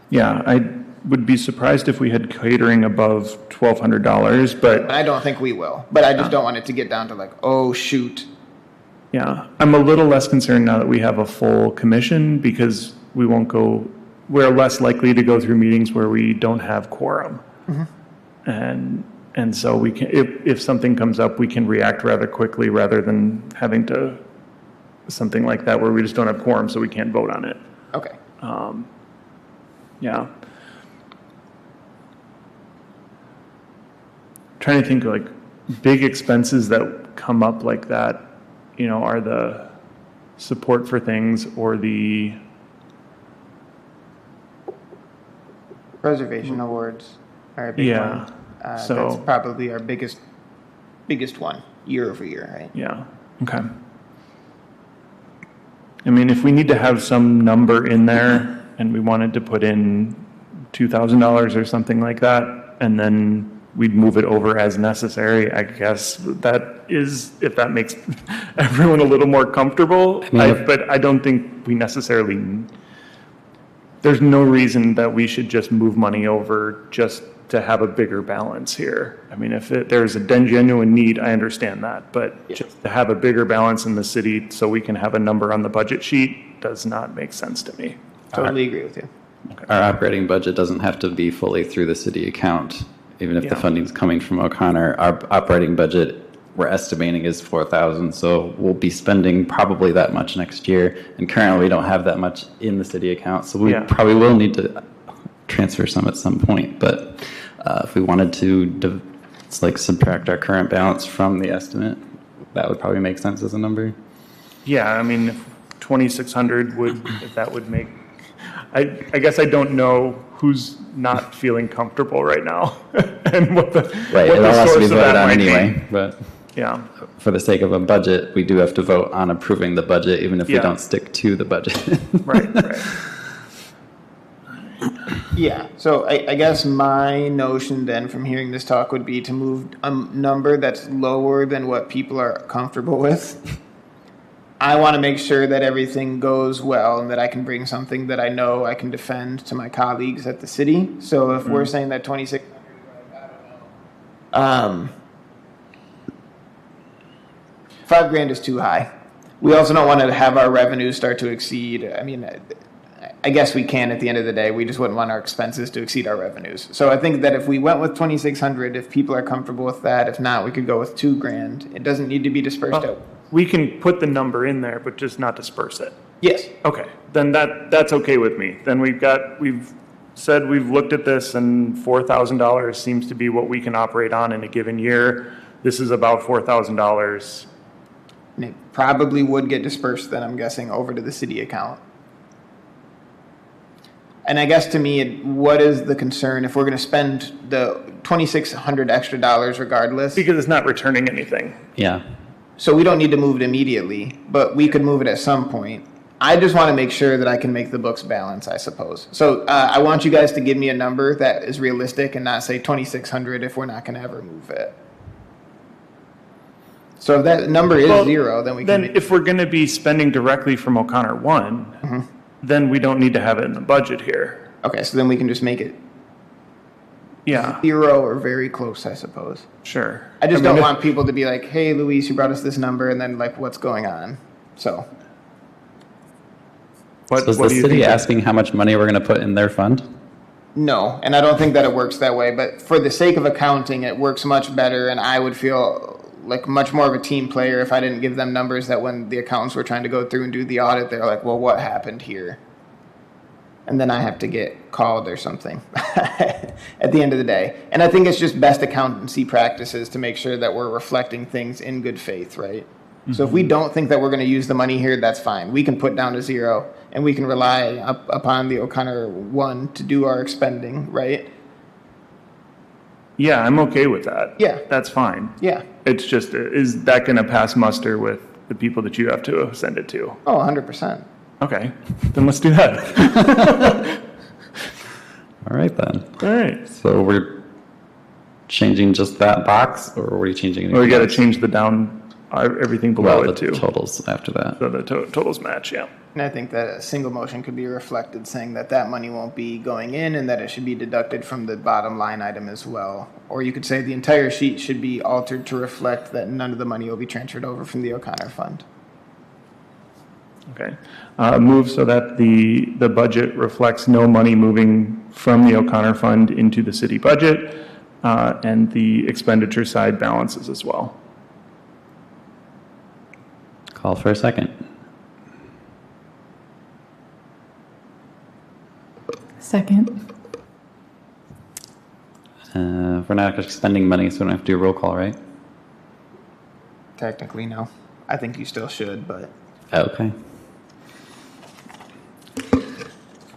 Yeah, I would be surprised if we had catering above $1,200, but I don't think we will. But I just don't want it to get down to like, oh shoot. yeah, I'm a little less concerned now that we have a full commission because we're less likely to go through meetings where we don't have quorum. And so we can, if something comes up, we can react rather quickly rather than having to, something like that where we just don't have quorum so we can't vote on it. Okay. Yeah. Trying to think like big expenses that come up like that, are the support for things or the, Preservation awards are a big Yeah, one. so- That's probably our biggest one year over year, right? yeah, okay. I mean, if we need to have some number in there and we wanted to put in $2,000 or something like that, and then we'd move it over as necessary, I guess that is, if that makes everyone a little more comfortable. But I don't think we necessarily, there's no reason that we should just move money over just to have a bigger balance here. I mean, if there's a genuine need, I understand that, but just to have a bigger balance in the city so we can have a number on the budget sheet does not make sense to me. Totally agree with you. Our operating budget doesn't have to be fully through the city account, even if the Yeah. funding's coming from O'Connor. Our operating budget, we're estimating is 4,000, so we'll be spending probably that much next year. And currently, we don't have that much in the city account, so we Yeah. probably will need to transfer some at some point. But if we wanted to, it's like subtract our current balance from the estimate, that would probably make sense as a number. Yeah, I mean, if 2,600 if that would make, I guess I don't know who's not feeling comfortable right now and what the, Right, what it the all has to be source of voted that on might be. anyway, but Yeah, for the sake of a budget, we do have to vote on approving the budget, even if we Yeah. don't stick to the budget. right. Yeah, so I guess my notion then from hearing this talk would be to move a number that's lower than what people are comfortable with. I want to make sure that everything goes well and that I can bring something that I know I can defend to my colleagues at the city. So if we're saying that 26, $5,000 is too high. We also don't want to have our revenues start to exceed. I mean, I guess we can at the end of the day. We just wouldn't want our expenses to exceed our revenues. So I think that if we went with 2,600, if people are comfortable with that, if not, we could go with $2,000. It doesn't need to be dispersed out. We can put the number in there, but just not disperse it. Yes. Okay, then that's okay with me. Then we've said we've looked at this and $4,000 seems to be what we can operate on in a given year. This is about $4,000. And it probably would get dispersed then, I'm guessing, over to the city account. And I guess to me, what is the concern if we're going to spend the $2,600 extra regardless? Because it's not returning anything. Yeah. So we don't need to move it immediately, but we could move it at some point. I just want to make sure that I can make the books balance, I suppose. So I want you guys to give me a number that is realistic and not say 2,600 if we're not going to ever move it. So if that number is Well, zero, then we can. Then if we're going to be spending directly from O'Connor 1, then we don't need to have it in the budget here. Okay, so then we can just make it Yeah, zero or very close, I suppose. sure. I just mean, don't if- want people to be like, hey, Luis, you brought us this number, and then like, what's going on? So, What, So is what the do you city think? asking how much money we're going to put in their fund? no, and I don't think that it works that way, but for the sake of accounting, it works much better, and I would feel like much more of a team player if I didn't give them numbers that when the accountants were trying to go through and do the audit, they're like, well, what happened here? And then I have to get called or something at the end of the day. And I think it's just best accountancy practices to make sure that we're reflecting things in good faith, right? So if we don't think that we're going to use the money here, that's fine. We can put down to zero, and we can rely upon the O'Connor 1 to do our expending, right? Yeah, I'm okay with that. Yeah. That's fine. Yeah. It's just, is that going to pass muster with the people that you have to send it to? Oh, 100%. Okay, then let's do that. All right, then. All right. So we're changing just that box, or are we changing anything Well, we got to else? change the down, everything below Well, it the too. totals after that. So the totals match, yeah. And I think that a single motion could be reflected saying that that money won't be going in and that it should be deducted from the bottom line item as well. Or you could say the entire sheet should be altered to reflect that none of the money will be transferred over from the O'Connor Fund. Okay. Move so that the budget reflects no money moving from the O'Connor Fund into the city budget, and the expenditure side balances as well. Call for a second. Second. We're not actually spending money, so we don't have to do a roll call, right? Technically, no. I think you still should, but Okay.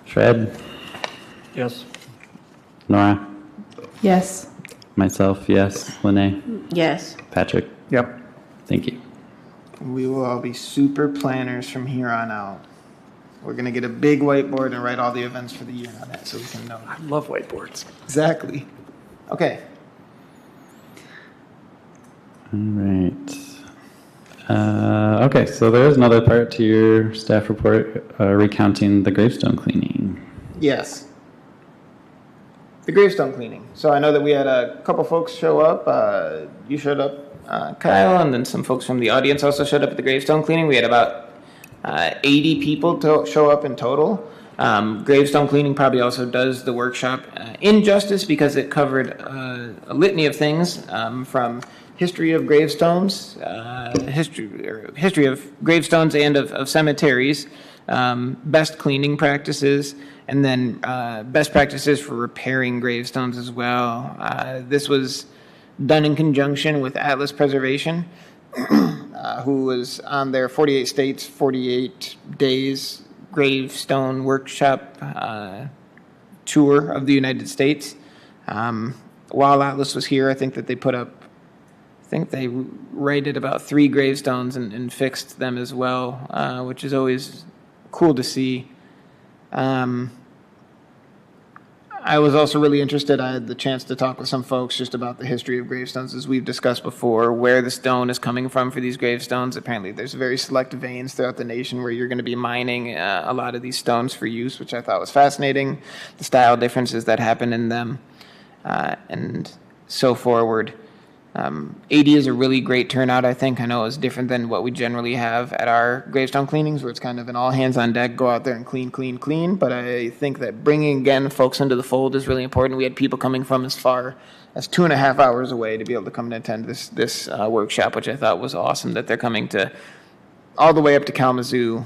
Fred, Yes. Nora, Yes. myself, yes. Lene, Yes. Patrick, Yep. thank you. we will all be super planners from here on out. We're going to get a big whiteboard and write all the events for the year on it so we can know. I love whiteboards. Exactly. Okay. All right. Okay, so there is another part to your staff report recounting the gravestone cleaning. Yes. The gravestone cleaning. So I know that we had a couple folks show up. You showed up, Kyle, and then some folks from the audience also showed up at the gravestone cleaning. We had about 80 people to show up in total. Gravestone cleaning probably also does the workshop injustice because it covered a litany of things from history of gravestones, history of gravestones and of cemeteries, best cleaning practices, and then best practices for repairing gravestones as well. This was done in conjunction with Atlas Preservation, who was on their 48 states, 48 days gravestone workshop tour of the United States. While Atlas was here, I think that they put up, I think they rated about 3 gravestones and fixed them as well, which is always cool to see. I was also really interested. I had the chance to talk with some folks just about the history of gravestones, as we've discussed before, where the stone is coming from for these gravestones. Apparently, there's very select veins throughout the nation where you're going to be mining a lot of these stones for use, which I thought was fascinating. The style differences that happen in them, and so forward. 80 is a really great turnout, I think. I know it's different than what we generally have at our gravestone cleanings, where it's kind of an all hands on deck, go out there and clean, clean, clean. But I think that bringing, again, folks into the fold is really important. We had people coming from as far as 2.5 hours away to be able to come and attend this workshop, which I thought was awesome, that they're coming to all the way up to Kalamazoo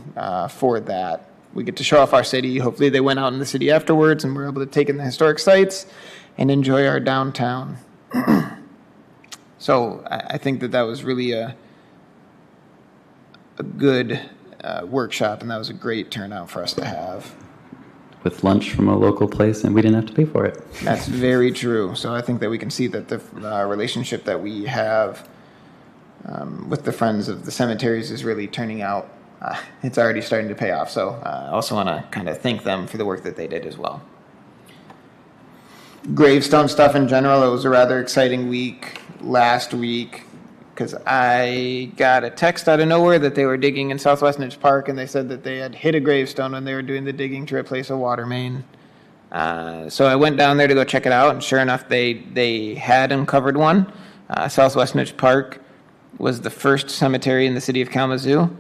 for that. We get to show off our city. Hopefully they went out in the city afterwards and we're able to take in the historic sites and enjoy our downtown. So I think that was really a good workshop, and that was a great turnout for us to have. With lunch from a local place, and we didn't have to pay for it. That's very true. So I think that we can see that the relationship that we have with the Friends of the Cemeteries is really turning out. It's already starting to pay off. So I also want to kind of thank them for the work that they did as well. Gravestone stuff in general, it was a rather exciting week last week because I got a text out of nowhere that they were digging in South Westnedge Park, and they said that they had hit a gravestone when they were doing the digging to replace a water main. So I went down there to go check it out, and sure enough, they had uncovered one. South Westnedge Park was the first cemetery in the city of Kalamazoo.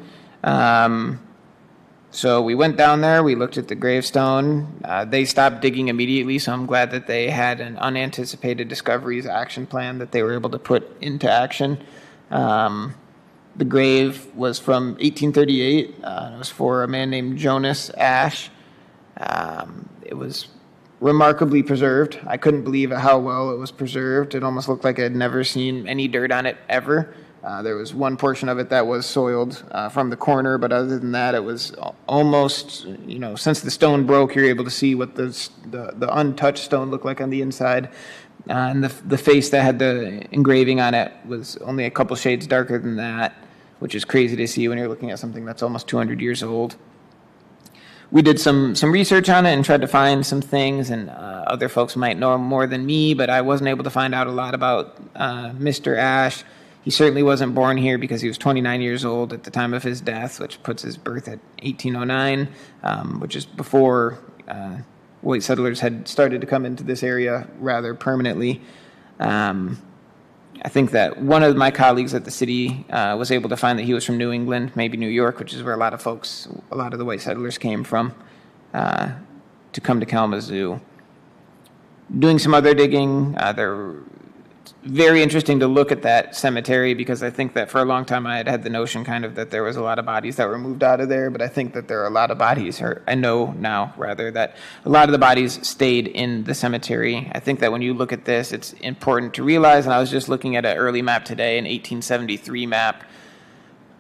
So we went down there, we looked at the gravestone. They stopped digging immediately, so I'm glad that they had an unanticipated discoveries action plan that they were able to put into action. The grave was from 1838. It was for a man named Jonas Ash. It was remarkably preserved. I couldn't believe how well it was preserved. It almost looked like I'd never seen any dirt on it ever. There was one portion of it that was soiled from the corner, but other than that, it was almost, since the stone broke, you're able to see what the untouched stone looked like on the inside. And the face that had the engraving on it was only a couple shades darker than that, which is crazy to see when you're looking at something that's almost 200 years old. We did some research on it and tried to find some things, and other folks might know more than me, but I wasn't able to find out a lot about Mr. Ash. He certainly wasn't born here because he was 29 years old at the time of his death, which puts his birth at 1809, which is before white settlers had started to come into this area rather permanently. I think that one of my colleagues at the city was able to find that he was from New England, maybe New York, which is where a lot of the white settlers came from to come to Kalamazoo. Doing some other digging, very interesting to look at that cemetery because I think that for a long time I had the notion kind of that there was a lot of bodies that were moved out of there, but I think that there are a lot of bodies, or I know now rather, that a lot of the bodies stayed in the cemetery. I think that when you look at this, it's important to realize, and I was just looking at an early map today, an 1873 map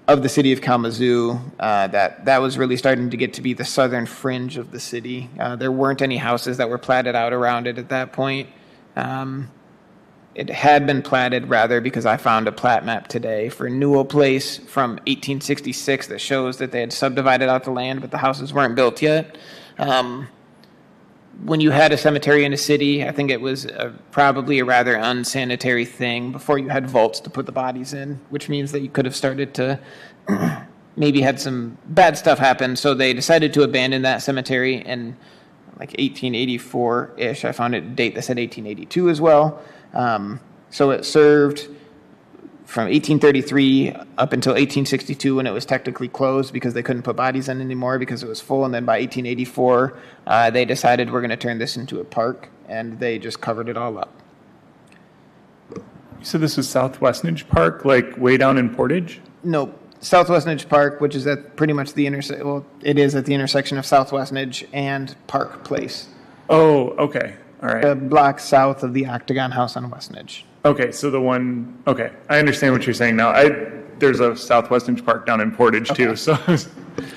of the city of Kalamazoo, that was really starting to get to be the southern fringe of the city. There weren't any houses that were platted out around it at that point. It had been platted, rather, because I found a plat map today for Newell Place from 1866 that shows that they had subdivided out the land, but the houses weren't built yet. When you had a cemetery in a city, I think it was probably a rather unsanitary thing before you had vaults to put the bodies in, which means that you could have started to maybe had some bad stuff happen. So they decided to abandon that cemetery in like 1884-ish. I found a date that said 1882 as well. So it served from 1833 up until 1862 when it was technically closed because they couldn't put bodies in anymore because it was full. And then by 1884, they decided we're going to turn this into a park, and they just covered it all up. So this is South Westnedge Park, like way down in Portage? Nope. South Westnedge Park, which is at pretty much the it is at the intersection of South Westnedge and Park Place. Oh, okay. All right. A block south of the Octagon House on Westnedge. Okay, so the one, okay, I understand what you're saying now. There's a Southwest Inch Park down in Portage too, so,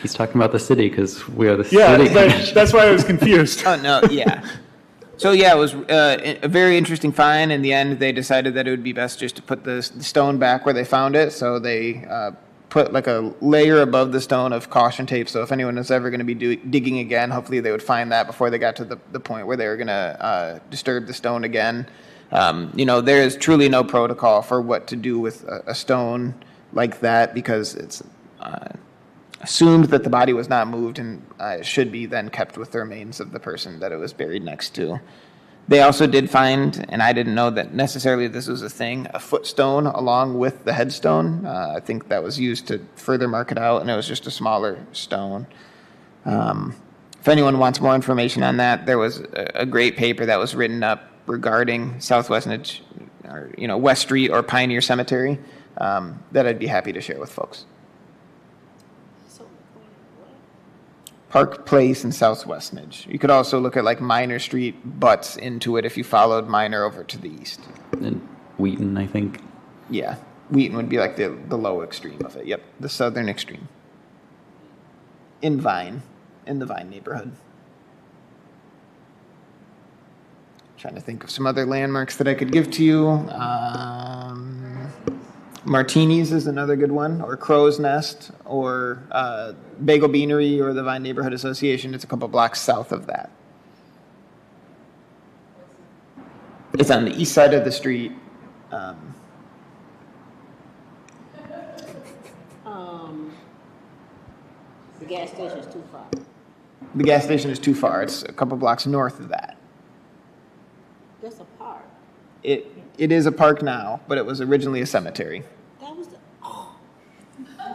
He's talking about the city because we are the yeah, city. that's why I was confused. Oh, no, yeah. So, yeah, it was a very interesting find. In the end, they decided that it would be best just to put the stone back where they found it. So they put like a layer above the stone of caution tape. So if anyone was ever going to be digging again, hopefully they would find that before they got to the point where they were going to disturb the stone again. There is truly no protocol for what to do with a stone like that because it's assumed that the body was not moved and should be then kept with the remains of the person that it was buried next to. They also did find, and I didn't know that necessarily this was a thing, a footstone along with the headstone. I think that was used to further mark it out, and it was just a smaller stone. If anyone wants more information on that, there was a great paper that was written up regarding Southwest or West Street or Pioneer Cemetery that I'd be happy to share with folks. Park Place and Southwest Nidge. You could also look at like Minor Street butts into it if you followed Minor over to the east. And Wheaton, I think. Yeah, Wheaton would be like the low extreme of it. Yep, the southern extreme. In the Vine neighborhood. Trying to think of some other landmarks that I could give to you. Martini's is another good one, or Crow's Nest, or Bagel Beanery, or the Vine Neighborhood Association. It's a couple blocks south of that. It's on the east side of the street. The gas station is too far. The gas station is too far. It's a couple blocks north of that. That's a park. It is a park now, but it was originally a cemetery. That was oh. Oh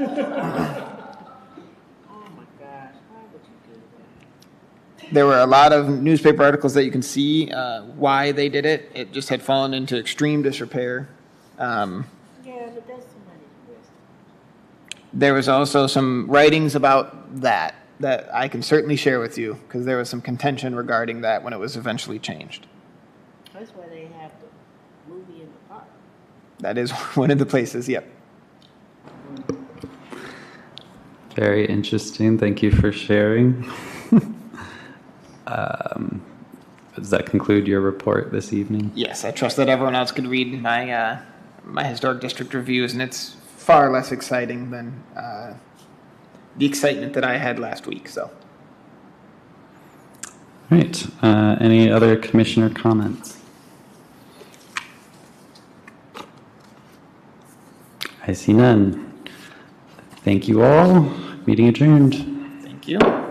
my gosh, why would you do that? There were a lot of newspaper articles that you can see why they did it. It just had fallen into extreme disrepair. Yeah, but that's somebody's risk. There was also some writings about that I can certainly share with you because there was some contention regarding that when it was eventually changed. That's why they have the movie in the park. That is one of the places, yep. Very interesting. Thank you for sharing. Does that conclude your report this evening? Yes, I trust that everyone else could read my historic district reviews, and it's far less exciting than the excitement that I had last week. So, All right. Any other commissioner comments? I see none. Thank you all. Meeting adjourned. thank you.